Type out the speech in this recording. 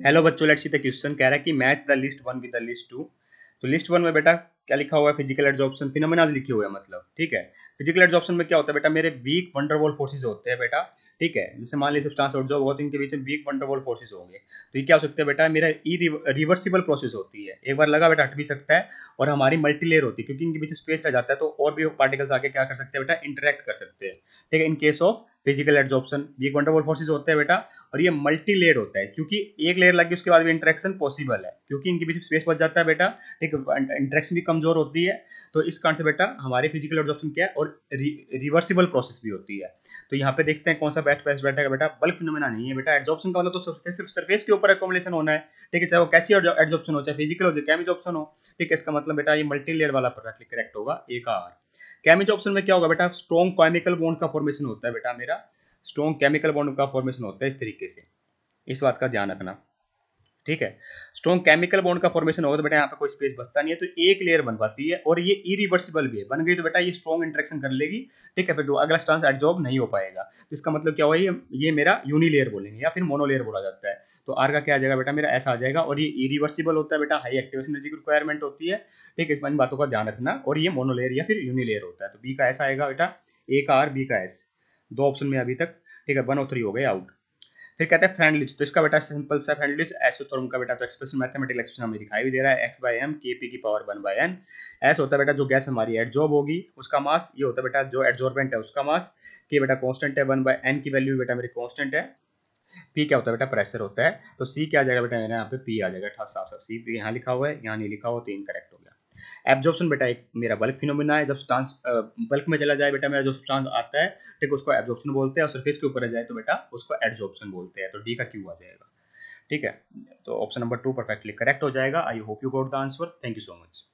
Hello बच्चों, let's see the question. कह रहा है कि match the list one with the list two. तो लिस्ट वन में बेटा क्या लिखा हुआ है? फिजिकल एडजॉर्प्शन फिनोमेना लिखे हुए हैं, मतलब ठीक है। फिजिकल एडजॉर्प्शन में क्या होता है बेटा? मेरे वीक वंडरवॉल फोर्सेज होते हैं बेटा, ठीक है। जैसे मान लीजिए सब्सटेंस एडजॉर्ब होगा तो इनके बीच में वीक वंडरवॉल फोर्सेज होंगे। तो ये क्या हो सकता है बेटा? मेरा रिवर्सिबल प्रोसेस होती है, एक बार लगा बेटा हट भी सकता है। और हमारी मल्टी लेयर होती है क्योंकि इनके बीच स्पेस रह जाता है, तो और भी पार्टिकल्स आके क्या कर सकते हैं बेटा? इंटरेक्ट कर सकते हैं, ठीक है। In case of physical adsorption weak van der Waals forces होते हैं बेटा। और ये मल्टी लेयर होता है क्योंकि एक लेयर लगी उसके बाद भी इंटरेक्शन पॉसिबल है, क्योंकि इनके बीच स्पेस बच जाता है बेटा, ठीक है। इंटरेक्शन भी कमजोर होती है। तो इस कारण से बेटा हमारी फिजिकल एडजॉर्प्शन क्या है, और रिवर्सिबल प्रोसेस भी होती है। तो यहाँ पे देखते हैं कौन सा बेस्ट बैठेगा बेटा। बल्क फिनोमेना नहीं है बेटा। एडजॉर्प्शन का मतलब तो सिर्फ सरफेस के ऊपर एकोमोडेशन होना है, ठीक है। चाहे वो कैसी एडजॉर्प्शन हो, चाहे फिजिकल हो, चाहे केमिकल ऑप्शन हो, ठीक है। इसका मतलब बेटा ये मल्टी लेयर वाला करेक्ट होगा, ए का आर। केमिकल ऑप्शन में क्या होगा बेटा? स्ट्रॉन्ग केमिकल बॉन्ड का फॉर्मेशन होता है बेटा मेरा। स्ट्रॉन्ग केमिकल बॉन्ड का फॉर्मेशन होता है इस तरीके से, इस बात का ध्यान रखना, ठीक है। स्ट्रॉन्ग केमिकल बॉन्ड का फॉर्मेशन होगा तो बेटा यहाँ पे कोई स्पेस बचता नहीं है, तो एक लेयर बन पाती है और ये इरिवर्सिबल भी है। बन गई तो बेटा ये स्ट्रॉन्ग इंटरेक्शन कर लेगी, ठीक है। फिर अगला स्टांस एडजॉर्ब नहीं हो पाएगा। तो इसका मतलब क्या हुआ? ये मेरा यूनिलेयर बोलेंगे या फिर मोनोलेयर बोला जाता है। तो आर का क्या आ जाएगा बेटा? मेरा ऐसा आ जाएगा। और ये इरिवर्सिबल होता है बेटा, हाई एक्टिवेशन एनर्जी की रिक्वायरमेंट होती है, ठीक है। इस बातों का ध्यान रखना। और ये मोनोलेयर या फिर यूनिलेयर होता है। तो बी का ऐसा आएगा बेटा, ए का आर, बी का एस। दो ऑप्शन में अभी तक, ठीक है। 1 और 3 हो गए आउट। फिर कहते हैं फ्रेंडलिज। तो इसका बेटा सिंपल सा फ्रेंडलिज एसोथर्म का बेटा तो एक्सप्रेशन मैथमेटिकल एक्सप्रेशन हमें दिखाई भी दे रहा है, एक्स बाई एम के पी की पावर 1/n। एस होता है बेटा जो गैस हमारी एडजॉर्ब होगी उसका मास। ये होता है बेटा जो एडजॉर्बेंट है उसका मास। के बेटा कांस्टेंट है, 1/n की वैल्यू बेटा मेरी कांस्टेंट है। पी क्या होता है बेटा? प्रेशर होता है। तो सी क्या आ जाएगा बेटा? मेरा यहाँ पे पी आ जाएगा, साफ साफ सी यहाँ लिखा हुआ है, यहाँ नहीं लिखा हुआ, तो इनकरेक्ट हो गया। एब्जॉर्प्शन बेटा एक मेरा बल्क फिनोमिना है। जब सब्सटेंस बल्क में चला जाए बेटा, मेरा जो सब्सटेंस आता है, ठीक, उसको एब्जॉर्प्शन बोलते हैं। और सरफेस के ऊपर रह जाए तो बेटा उसको एडजॉर्प्शन बोलते हैं। तो डी का क्यू आ जाएगा, ठीक है। तो ऑप्शन नंबर 2 परफेक्टली करेक्ट हो जाएगा। I hope you got the answer. Thank you so much.